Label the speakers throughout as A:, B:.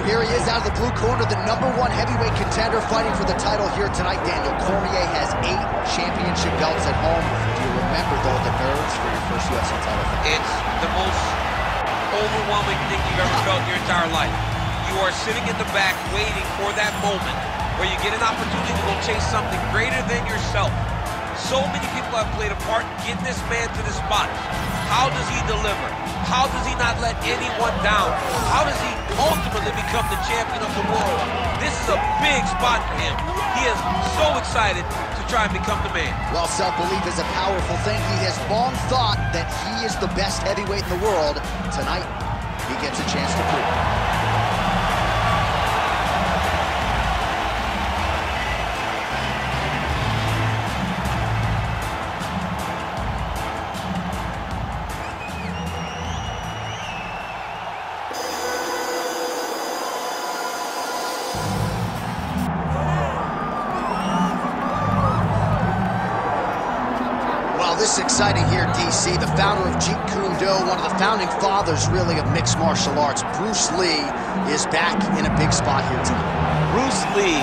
A: Here he is out of the blue corner, the #1 heavyweight contender fighting for the title here tonight. Daniel Cormier has 8 championship belts at home. Do you remember, though, the nerves for your first UFC title fight?
B: It's the most overwhelming thing you've ever felt in your entire life. You are sitting in the back waiting for that moment where you get an opportunity to go chase something greater than yourself. So many people have played a part in getting this man to this spot. How does he deliver? How does he not let anyone down? How does he ultimately become the champion of the world? This is a big spot for him. He is so excited to try and become the man.
A: While self-belief is a powerful thing, he has long thought that he is the best heavyweight in the world. Tonight, he gets a chance to prove it. This is exciting here, DC. The founder of Jeet Kune Do, one of the founding fathers, really, of mixed martial arts, Bruce Lee, is back in a big spot here tonight.
B: Bruce Lee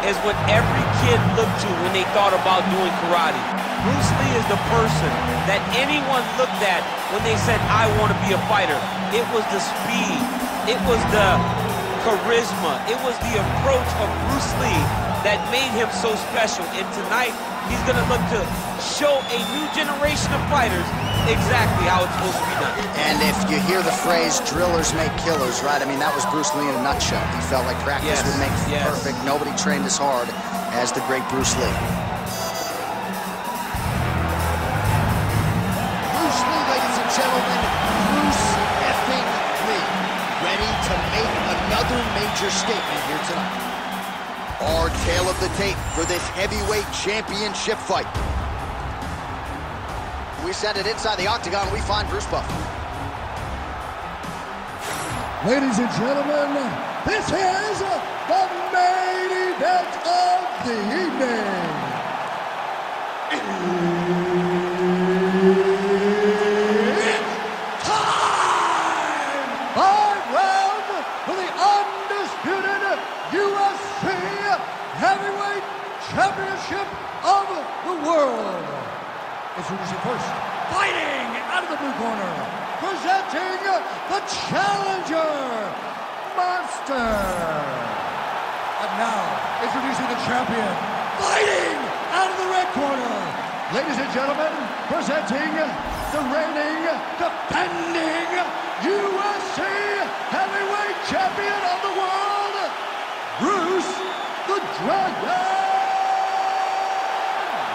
B: is what every kid looked to when they thought about doing karate. Bruce Lee is the person that anyone looked at when they said, I want to be a fighter. It was the speed. It was the charisma. It was the approach of Bruce Lee that made him so special. And tonight, he's going to look to show a new generation of fighters exactly how it's supposed to be done.
A: And if you hear the phrase, drillers make killers, right? I mean, that was Bruce Lee in a nutshell. He felt like practice would make perfect. Nobody trained as hard as the great Bruce Lee. Bruce Lee, ladies and gentlemen, Bruce effing Lee, ready to make another major statement here tonight. Our tale of the tape for this heavyweight championship fight. We send it inside the octagon. We find Bruce Buffer.
C: Ladies and gentlemen, this is the main event of the evening. It's time! 5 rounds for the undisputed UFC Heavyweight Championship of the world. Introducing first, fighting out of the blue corner, presenting the challenger, Monster. And now, introducing the champion, fighting out of the red corner. Ladies and gentlemen, presenting the reigning, defending UFC Heavyweight Champion of the world, Bruce the Dragon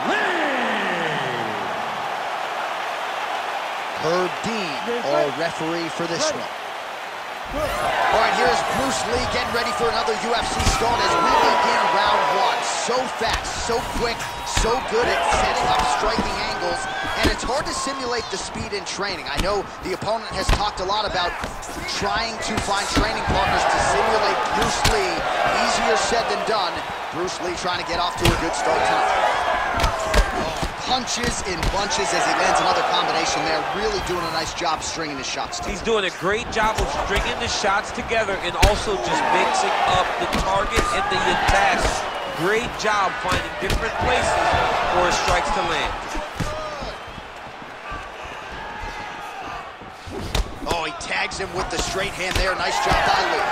C: Lee.
A: Herb Dean, our referee for this one. All right, here's Bruce Lee getting ready for another UFC start as we begin round 1. So fast, so quick, so good at setting up striking angles, and it's hard to simulate the speed in training. I know the opponent has talked a lot about trying to find training partners to simulate Bruce Lee. Easier said than done. Bruce Lee trying to get off to a good start tonight. Punches in bunches as he lands another combination there. Really doing a nice job stringing his shots together.
B: He's doing a great job of stringing the shots together and also just mixing up the target and the attacks. Great job finding different places for his strikes to land.
A: Oh, he tags him with the straight hand there. Nice job by Lee.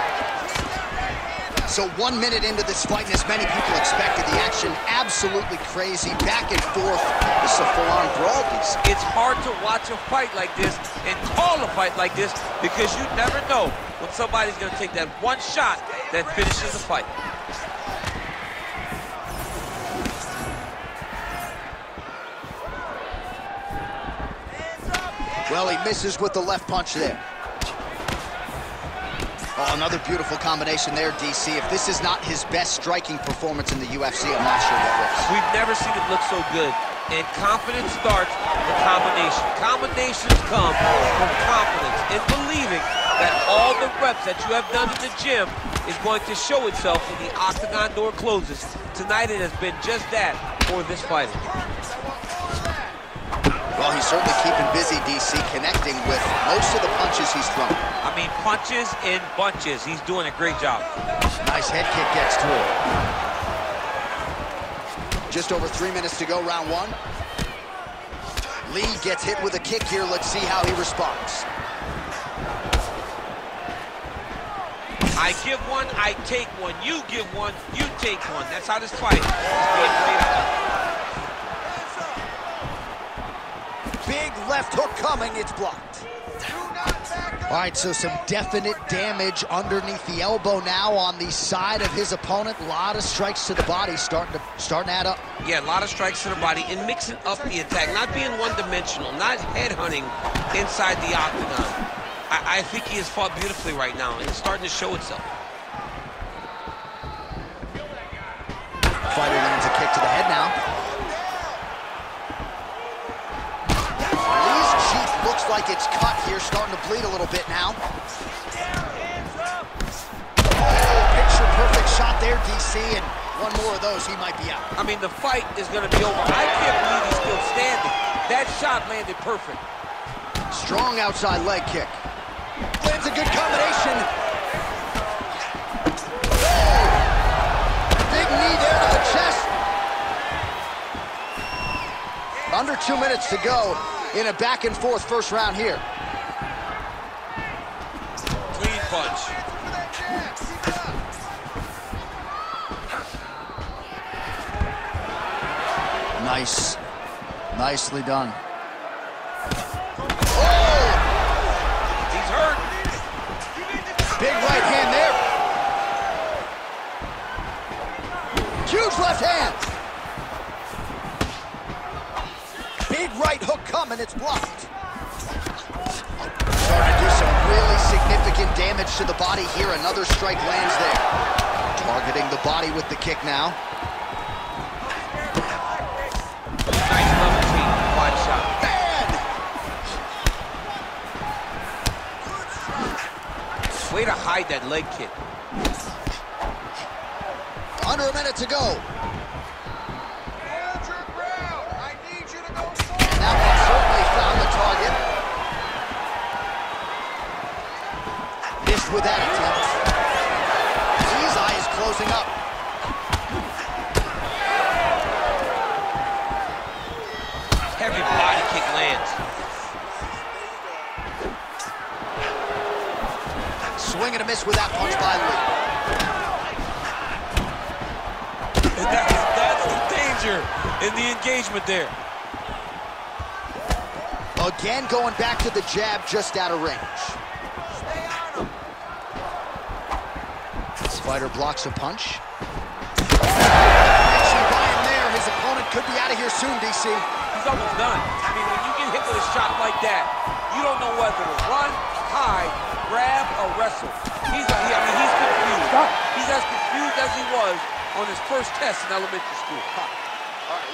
A: So 1 minute into this fight, and as many people expected, the action absolutely crazy, back and forth. This is a full-on brawl.
B: It's hard to watch a fight like this and call a fight like this because you never know when somebody's going to take that one shot that finishes the fight.
A: Well, he misses with the left punch there. Oh, another beautiful combination there, DC. If this is not his best striking performance in the UFC, I'm not sure what was.
B: We've never seen him look so good. And confidence starts the combination. Combinations come from confidence and believing that all the reps that you have done in the gym is going to show itself when the octagon door closes. Tonight it has been just that for this fighter.
A: Well, he's certainly keeping busy, DC, connecting with most of the punches he's thrown.
B: I mean, punches in bunches. He's doing a great job.
A: Nice head kick gets through. Just over 3 minutes to go, round one. Lee gets hit with a kick here. Let's see how he responds.
B: I give one, I take one. You give one, you take one. That's how this fight is being played out.
A: Big left hook coming, it's blocked. All right, so some definite damage underneath the elbow now on the side of his opponent. A lot of strikes to the body starting to add up.
B: Yeah, a lot of strikes to the body and mixing up the attack, not being one-dimensional, not headhunting inside the octagon. I think he has fought beautifully right now, and it's starting to show itself.
A: Fighter lands a kick to the head now. Lee's cheek looks like it's cut here, starting to bleed a little bit now. Oh, picture-perfect shot there, DC, and one more of those, he might be out.
B: I mean, the fight is going to be over. I can't believe he's still standing. That shot landed perfect.
A: Strong outside leg kick. Lands a good combination. Oh! Big knee there to the chest. Under 2 minutes to go in a back-and-forth first round here.
B: Clean punch.
A: Nice. Nicely done. Big right hand there. Huge left hand. Big right hook coming, it's blocked. Starting to do some really significant damage to the body here. Another strike lands there. Targeting the body with the kick now.
B: Nice level team, wide shot. Way to hide that leg kick.
A: Under a minute to go.
D: Hold your ground. I need you to go forward.
A: And that one certainly found the target. Missed with that attempt. Lee's eye is closing up.
B: Heavy body kick lands.
A: Swing and a miss with that punch by Lee.
B: And that's the danger in the engagement there.
A: Again, going back to the jab, just out of range. This fighter blocks a punch. Action by him there. His opponent could be out of here soon, DC.
B: He's almost done. I mean, when you get hit with a shot like that, you don't know whether to run, hide, grab, or wrestle. He's confused. He's as confused as he was on his first test in elementary school.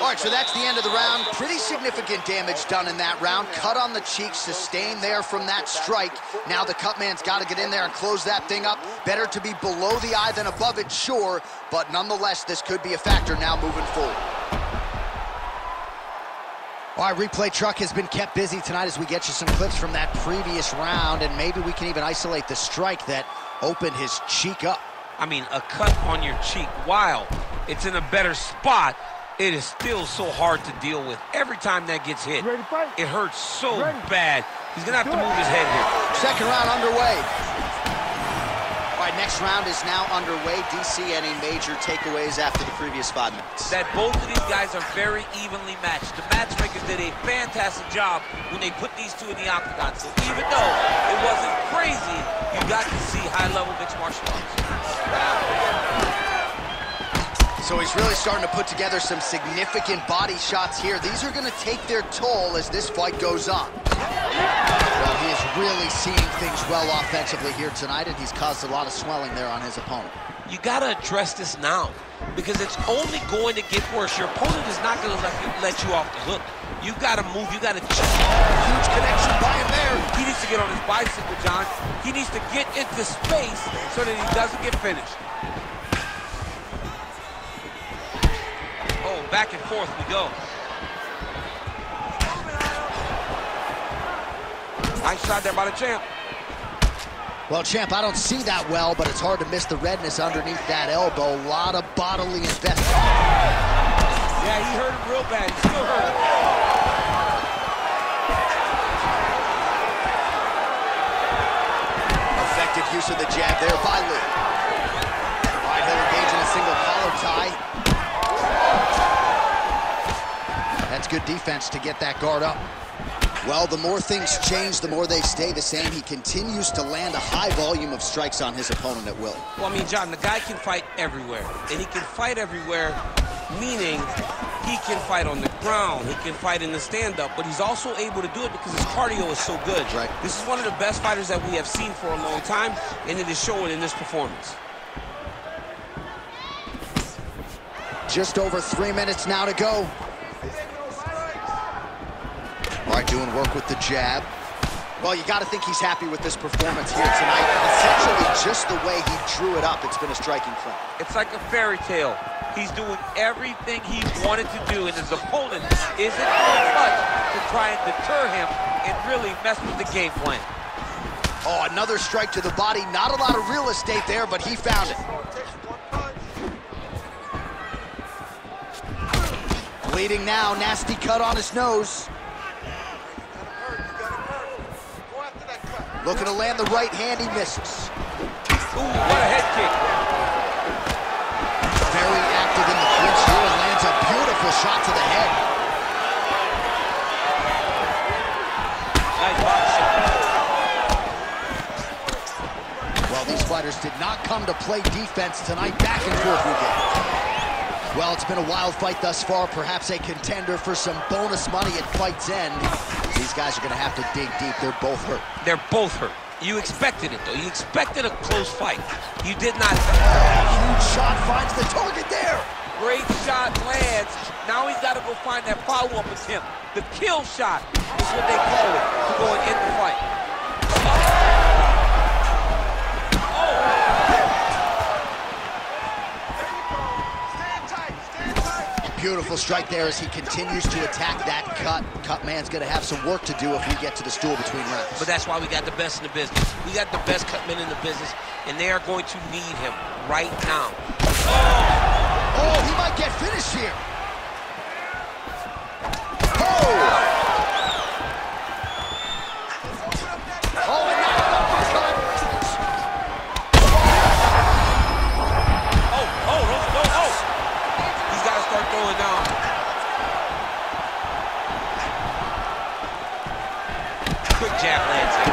A: All right, so that's the end of the round. Pretty significant damage done in that round. Cut on the cheek, sustained there from that strike. Now the cut man's got to get in there and close that thing up. Better to be below the eye than above it, sure, but nonetheless, this could be a factor now moving forward. All right, replay truck has been kept busy tonight as we get you some clips from that previous round, and maybe we can even isolate the strike that opened his cheek up.
B: I mean, a cut on your cheek, while it's in a better spot, it is still so hard to deal with. Every time that gets hit, it hurts so bad. He's gonna have to move his head here.
A: Second round underway. All right, next round is now underway. DC, any major takeaways after the previous 5 minutes?
B: That both of these guys are very evenly matched. The matchmakers did a fantastic job when they put these two in the octagon. So even though it wasn't crazy, you got to see high-level mixed martial arts.
A: So he's really starting to put together some significant body shots here. These are going to take their toll as this fight goes on. Well, he is really seeing things well offensively here tonight, and he's caused a lot of swelling there on his opponent.
B: You got to address this now, because it's only going to get worse. Your opponent is not going to let you off the hook. You've got to move. You got to check.
A: Huge connection by him there.
B: He needs to get on his bicycle, John. He needs to get into space so that he doesn't get finished. Oh, back and forth we go. Nice shot there by the champ.
A: Well, champ, I don't see that well, but it's hard to miss the redness underneath that elbow. A lot of bodily investment.
B: Yeah, he hurt him real bad. He still hurt him.
A: Effective use of the jab there by Lee. All right, he'll engage in a single collar tie. That's good defense to get that guard up. Well, the more things change, the more they stay the same. He continues to land a high volume of strikes on his opponent at will.
B: Well, I mean, John, the guy can fight everywhere. And he can fight everywhere, meaning he can fight on the ground, he can fight in the stand-up, but he's also able to do it because his cardio is so good.
A: Right.
B: This is one of the best fighters that we have seen for a long time, and it is showing in this performance.
A: Just over 3 minutes now to go. All right, doing work with the jab. Well, you got to think he's happy with this performance here tonight. Essentially, just the way he drew it up, it's been a striking clip.
B: It's like a fairy tale. He's doing everything he wanted to do, and his opponent isn't doing much to try and deter him and really mess with the game plan.
A: Oh, another strike to the body. Not a lot of real estate there, but he found it. Bleeding now, nasty cut on his nose. Looking to land the right hand, he misses.
B: Ooh, what a head kick.
A: Very active in the clinch here and lands a beautiful shot to the head.
B: Nice body shot.
A: Well, these fighters did not come to play defense tonight. Back and forth we get. Well, it's been a wild fight thus far. Perhaps a contender for some bonus money at fight's end. These guys are going to have to dig deep. They're both hurt.
B: They're both hurt. You expected it, though. You expected a close fight. You did not.
A: Huge shot finds the target there.
B: Great shot lands. Now he's got to go find that follow-up attempt. The kill shot is what they call it to go and end the fight.
A: Beautiful strike there as he continues to attack that cut. Cut man's going to have some work to do if we get to the stool between rounds.
B: But that's why we got the best in the business. We got the best cut men in the business, and they are going to need him right now.
A: Oh, he might get finished here. Oh! Oh, and now an uppercut.
B: Oh. He's got to start throwing down. Quick jab lands it.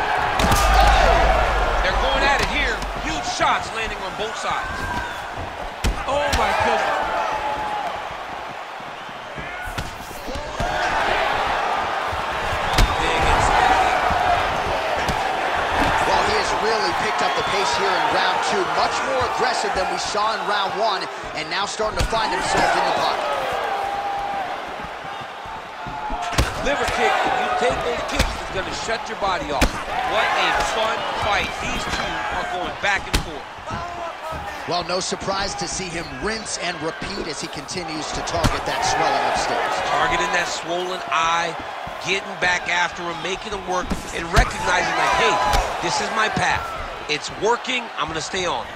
B: They're going at it here. Huge shots landing on both sides. Oh my goodness.
A: Well, he has really picked up the pace here in round two. Much more aggressive than we saw in round one, and now starting to find himself in the pocket.
B: Liver kick, if you take those kicks, it's going to shut your body off. What a fun fight. These two are going back and forth.
A: Well, no surprise to see him rinse and repeat as he continues to target that swelling upstairs.
B: Targeting that swollen eye, getting back after him, making him work, and recognizing that, hey, this is my path. It's working, I'm going to stay on it.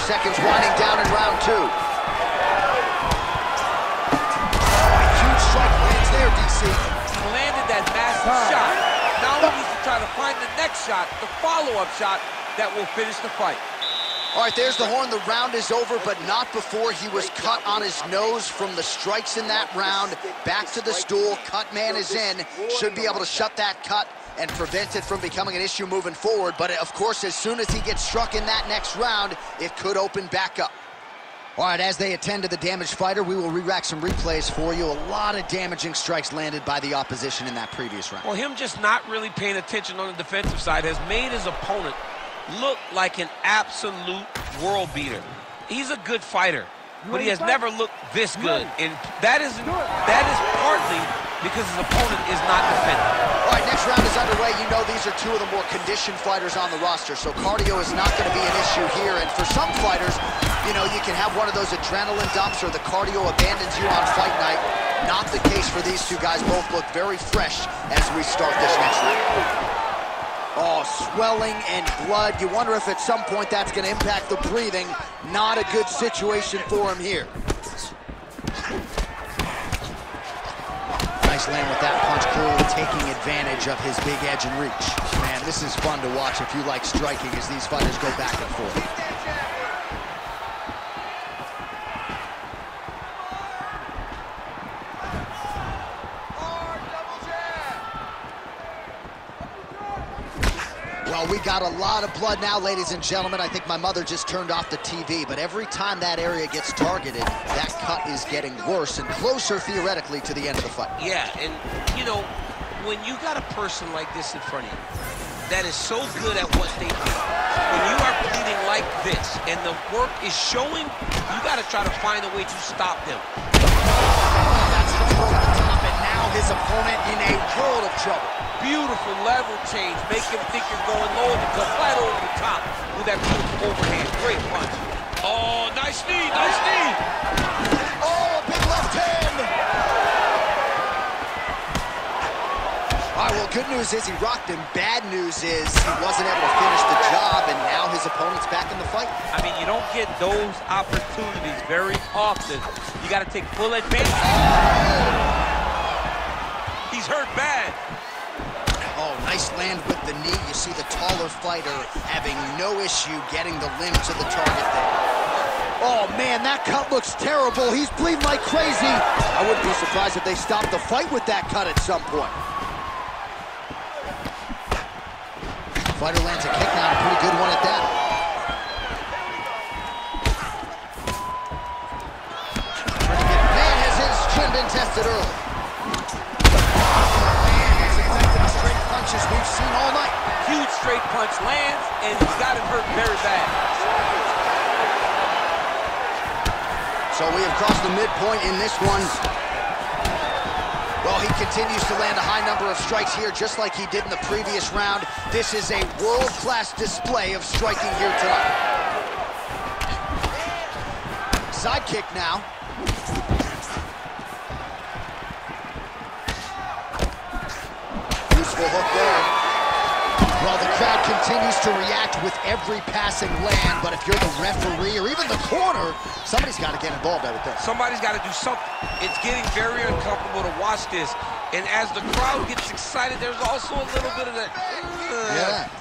A: Seconds winding down in round two. Huge strike lands there, DC.
B: He landed that massive shot. Now he needs to try to find the next shot, the follow-up shot that will finish the fight.
A: All right, there's the horn. The round is over, but not before he was cut on his nose from the strikes in that round. Back to the stool. Cut man is in. Should be able to shut that cut and prevent it from becoming an issue moving forward. But, of course, as soon as he gets struck in that next round, it could open back up. All right, as they attend to the damaged fighter, we will re-rack some replays for you. A lot of damaging strikes landed by the opposition in that previous round.
B: Well, him just not really paying attention on the defensive side has made his opponent look like an absolute world beater. He's a good fighter, but he has never looked this good. And that is partly because his opponent is not defending.
A: All right, next round is underway. You know these are two of the more conditioned fighters on the roster, so cardio is not going to be an issue here. And for some fighters, you know, you can have one of those adrenaline dumps or the cardio abandons you on fight night. Not the case for these two guys. Both look very fresh as we start this next round. Oh, swelling and blood. You wonder if at some point that's going to impact the breathing. Not a good situation for him here. Nice land with that punch, clearly taking advantage of his big edge and reach. Man, this is fun to watch if you like striking as these fighters go back and forth. Well, we got a lot of blood now, ladies and gentlemen. I think my mother just turned off the TV, but every time that area gets targeted, that cut is getting worse and closer, theoretically, to the end of the fight.
B: Yeah, and, you know, when you got a person like this in front of you that is so good at what they do, when you are bleeding like this and the work is showing, you got to try to find a way to stop them.
A: That's the over the top, and now his opponent in a world of trouble.
B: Beautiful level change. Make him think you're going low and come flat over the top with that beautiful overhand. Great punch. Oh, nice knee, nice knee.
A: Oh, a big left hand. All right, well, good news is he rocked him. Bad news is he wasn't able to finish the job, and now his opponent's back in the fight.
B: I mean, you don't get those opportunities very often. You got to take full advantage. He's hurt bad.
A: Oh, nice land with the knee. You see the taller fighter having no issue getting the limb to the target there. Oh, man, that cut looks terrible. He's bleeding like crazy. I wouldn't be surprised if they stopped the fight with that cut at some point. Fighter lands a kick now, a pretty good one at that. Man, has his chin been tested early. Punches we've seen all night.
B: Huge straight punch lands, and he's got him hurt very bad.
A: So we have crossed the midpoint in this one. Well, he continues to land a high number of strikes here, just like he did in the previous round. This is a world-class display of striking here tonight. Side kick now. Useful hook there. Well, the crowd continues to react with every passing land, but if you're the referee or even the corner, somebody's got to get involved, I would think.
B: Somebody's got to do something. It's getting very uncomfortable to watch this, and as the crowd gets excited, there's also a little bit of that,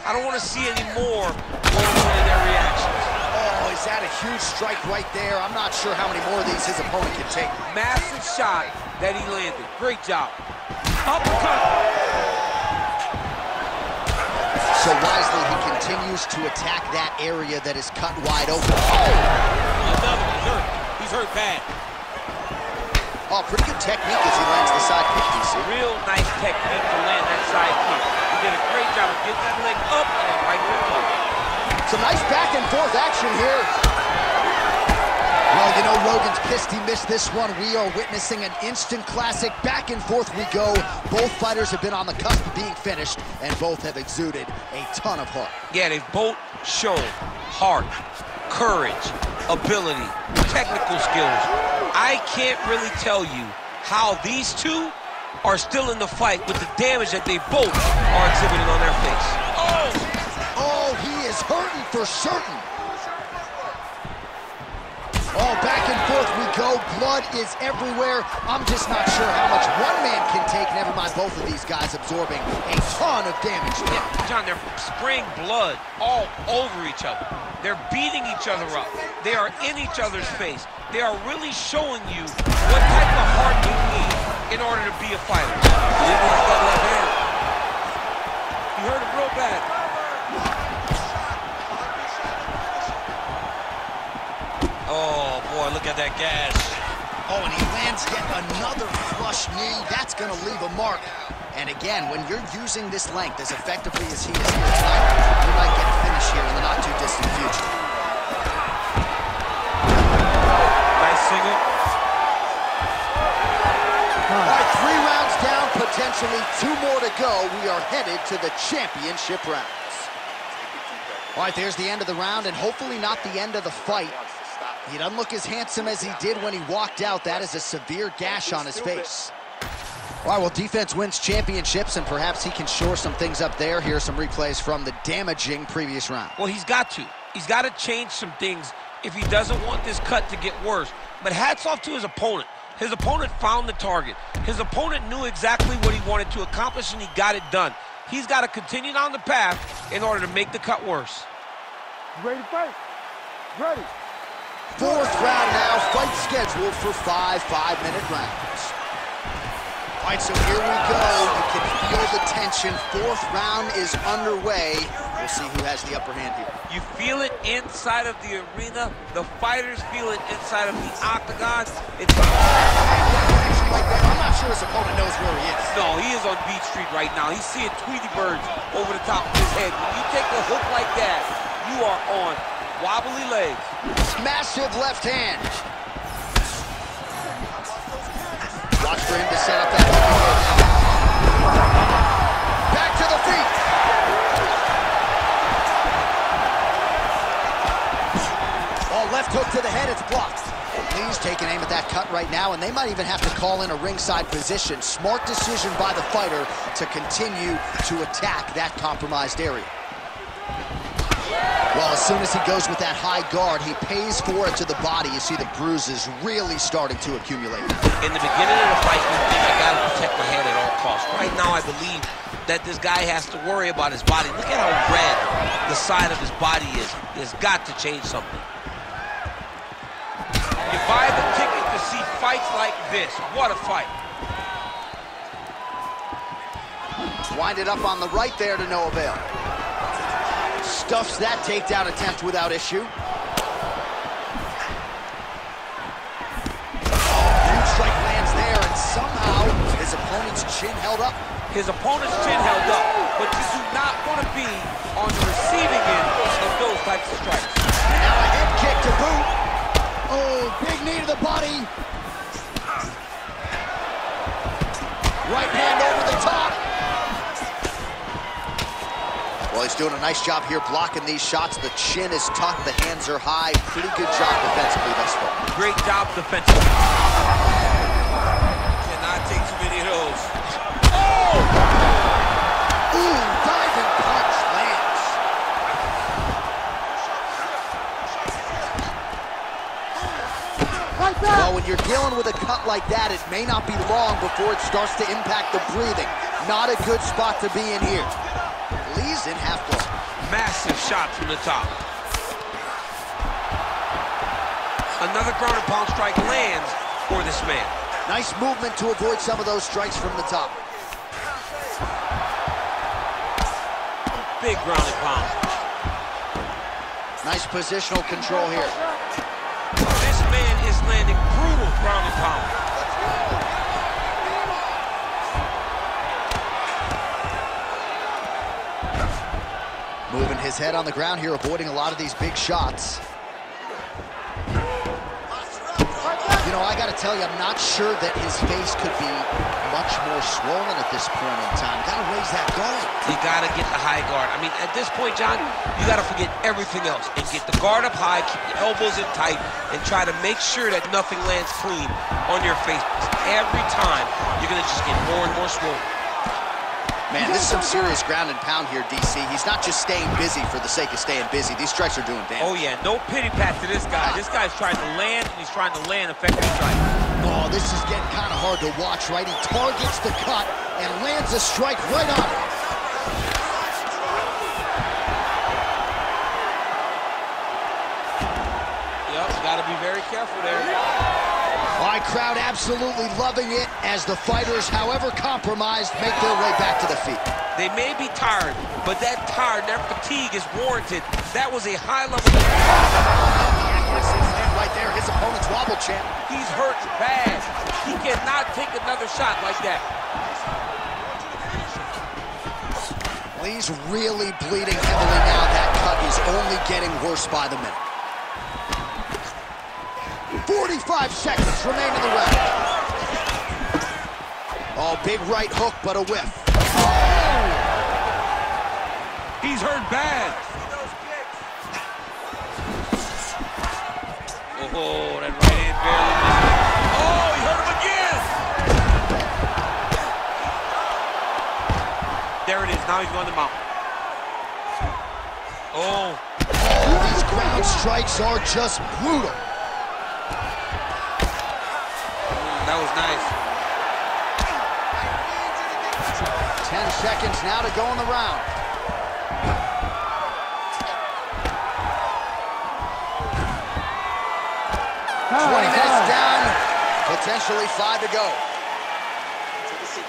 B: I don't want to see any more going on in their reactions.
A: Oh, is that a huge strike right there? I'm not sure how many more of these his opponent can take.
B: Massive shot that he landed. Great job. Uppercut.
A: So wisely, he continues to attack that area that is cut wide open. Oh!
B: Another one hurt. He's hurt bad.
A: Oh, pretty good technique as he lands the side kick, DC.
B: Real nice technique to land that side kick. He did a great job of getting that leg up and right there up.
A: Some nice back and forth action here. Well, you know, Rogan's pissed he missed this one. We are witnessing an instant classic. Back and forth we go. Both fighters have been on the cusp of being finished, and both have exuded a ton of heart.
B: Yeah, they've both shown heart, courage, ability, technical skills. I can't really tell you how these two are still in the fight with the damage that they both are exhibiting on their face.
A: Oh, he is hurting for certain. Oh, back and forth we go. Blood is everywhere. I'm just not sure how much one man can take, never mind both of these guys absorbing a ton of damage.
B: Yeah, John, they're spraying blood all over each other. They're beating each other up. They are in each other's face. They are really showing you what type of heart you need in order to be a fighter. You didn't like that left hand. You hurt him real bad. Oh, boy, look at that gas.
A: Oh, and he lands yet another flush knee. That's going to leave a mark. And again, when you're using this length as effectively as he is here tonight, you might get a finish here in the not-too-distant future.
B: Nice single.
A: All right, 3 rounds down. essentially 2 more to go. We are headed to the championship rounds. All right, there's the end of the round, and hopefully not the end of the fight. He doesn't look as handsome as he did when he walked out. That is a severe gash on his face. All right, well, defense wins championships, and perhaps he can shore some things up there. Here are some replays from the damaging previous round.
B: Well, he's got to. He's got to change some things if he doesn't want this cut to get worse. But hats off to his opponent. His opponent found the target. His opponent knew exactly what he wanted to accomplish, and he got it done. He's got to continue down the path in order to make the cut worse.
E: Ready to fight? Ready.
A: 4th round now, fight scheduled for 5 5-minute rounds. All right, so here we go. You can feel the tension. 4th round is underway. We'll see who has the upper hand here.
B: You feel it inside of the arena. The fighters feel it inside of the octagon.
A: It's like that. I'm not sure his opponent knows where he is.
B: No, he is on Beach Street right now. He's seeing Tweety birds over the top of his head. When you take a hook like that, you are on wobbly legs.
A: Massive left hand. Watch for him to set up that hook again. Back to the feet. Oh, left hook to the head, it's blocked. Lee's taking aim at that cut right now, and they might even have to call in a ringside position. Smart decision by the fighter to continue to attack that compromised area. Well, as soon as he goes with that high guard, he pays for it to the body. You see the bruises really starting to accumulate.
B: In the beginning of the fight, you think, I gotta protect my head at all costs. Right now, I believe that this guy has to worry about his body. Look at how red the side of his body is. He's got to change something. You buy the ticket to see fights like this. What a fight.
A: Winded up on the right there to no avail. Stuffs that takedown attempt without issue. Huge strike lands there, and somehow his opponent's chin held up.
B: His opponent's chin held up, but you do not want to be on the receiving end of those types of strikes.
A: And now a head kick to boot. Oh, big knee to the body. Right hand over the top. Well, he's doing a nice job here blocking these shots. The chin is tucked, the hands are high. Pretty good job defensively thus far.
B: Great job defensively. Cannot take too many of those. Oh!
A: Ooh, diving punch lands.
E: Like that.
A: Well, when you're dealing with a cut like that, it may not be long before it starts to impact the breathing. Not a good spot to be in here. Lee's in half guard.
B: Massive shot from the top. Another ground and pound strike lands for this man.
A: Nice movement to avoid some of those strikes from the top.
B: Big ground and pound.
A: Nice positional control here.
B: This man is landing brutal ground and pound.
A: Moving his head on the ground here, avoiding a lot of these big shots. You know, I gotta tell you, I'm not sure that his face could be much more swollen at this point in time. Gotta raise that guard.
B: You gotta get the high guard. I mean, at this point, John, you gotta forget everything else and get the guard up high, keep your elbows in tight, and try to make sure that nothing lands clean on your face. Every time, you're gonna just get more and more swollen.
A: Man, this is some serious ground and pound here, DC. He's not just staying busy for the sake of staying busy. These strikes are doing damage.
B: Oh, yeah, no pity pat to this guy. This guy's trying to land, and he's trying to land effective strikes.
A: Oh, this is getting kind of hard to watch, right? He targets the cut and lands a strike right on it.
B: Yep, you got to be very careful there.
A: All right, crowd absolutely loving it as the fighters, however compromised, make their way back to the feet.
B: They may be tired, but that tired, their fatigue is warranted. That was a high level.
A: Right there, his opponent's wobble champ.
B: He's hurt bad. He cannot take another shot like that.
A: Lee's really bleeding heavily now. That cut is only getting worse by the minute. 45 seconds remain in the round. Oh, big right hook, but a whiff.
B: Oh! He's hurt bad. Oh, that right hand barely missed. Oh, he hurt him again. There it is. Now he's going to mount. Oh.
A: These ground strikes are just brutal.
B: That was nice.
A: 10 seconds now to go in the round.
E: Time,
A: 20 minutes
E: time.
A: down, potentially 5 to go.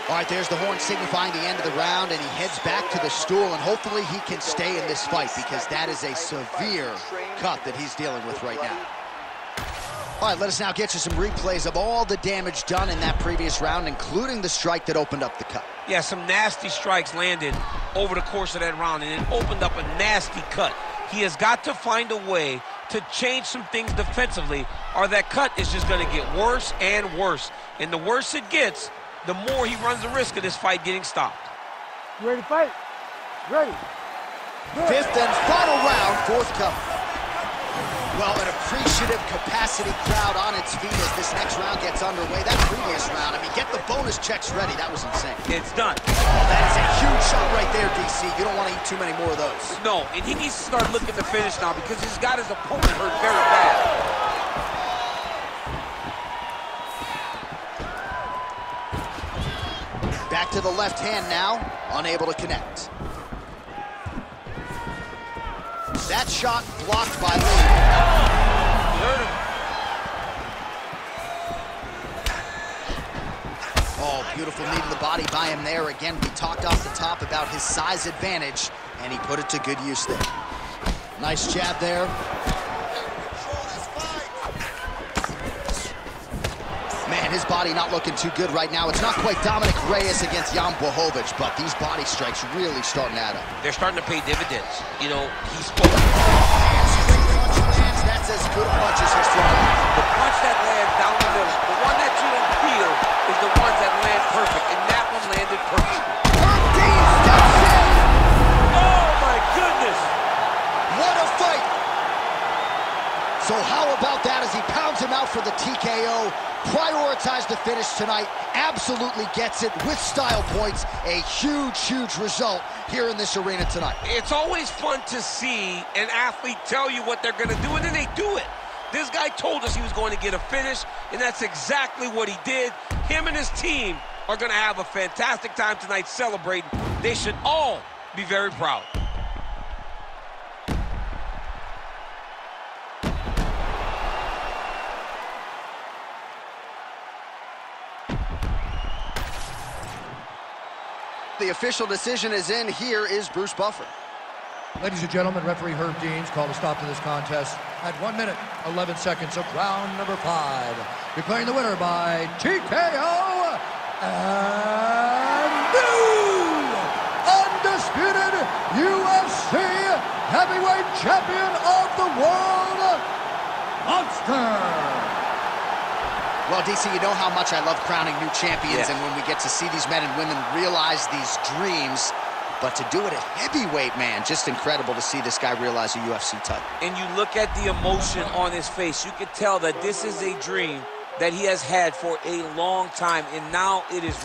A: All right, there's the horn signifying the end of the round, and he heads back to the stool, and hopefully he can stay in this fight because that is a severe cut that he's dealing with right now. All right, let us now get you some replays of all the damage done in that previous round, including the strike that opened up the cut.
B: Yeah, some nasty strikes landed over the course of that round, and it opened up a nasty cut. He has got to find a way to change some things defensively, or that cut is just going to get worse and worse. And the worse it gets, the more he runs the risk of this fight getting stopped.
E: You ready to fight? Ready. Good.
A: Fifth and final round, forthcoming. Well, an appreciative capacity crowd on its feet as this next round gets underway. That previous round, I mean, get the bonus checks ready. That was insane.
B: It's done.
A: Oh, that is a huge shot right there, DC. You don't want to eat too many more of those.
B: No, and he needs to start looking to finish now because he's got his opponent hurt very bad.
A: Back to the left hand now, unable to connect. That shot blocked by Lee. Oh, beautiful knee to the body by him there. Again, we talked off the top about his size advantage, and he put it to good use there. Nice jab there. Man, his body not looking too good right now. It's not quite Dominic Reyes against Jan Blachowicz, but these body strikes really starting to add up.
B: They're starting to pay dividends. You know, he's spoken.
A: And straight punch lands. That's as good a punch as he's thrown.
B: The punch that lands down the middle, the one that you don't feel is the ones that land perfect, and that one landed perfect.
A: Herb Dean steps in.
B: Oh, my goodness.
A: What a fight. So how about that as he pounds him out for the TKO? Prioritized the finish tonight, absolutely gets it with style points. A huge, huge result here in this arena tonight.
B: It's always fun to see an athlete tell you what they're going to do, and then they do it. This guy told us he was going to get a finish, and that's exactly what he did. Him and his team are going to have a fantastic time tonight celebrating. They should all be very proud.
A: The official decision is in. Here is Bruce Buffer.
C: Ladies and gentlemen, referee Herb Dean's called a stop to this contest at 1 minute, 11 seconds of round number 5. Declaring the winner by TKO and new undisputed UFC heavyweight champion of the world, Monster.
A: Well, DC, you know how much I love crowning new champions, and when we get to see these men and women realize these dreams, but to do it at heavyweight, man, just incredible to see this guy realize a UFC title.
B: And you look at the emotion on his face, you can tell that this is a dream that he has had for a long time, and now it is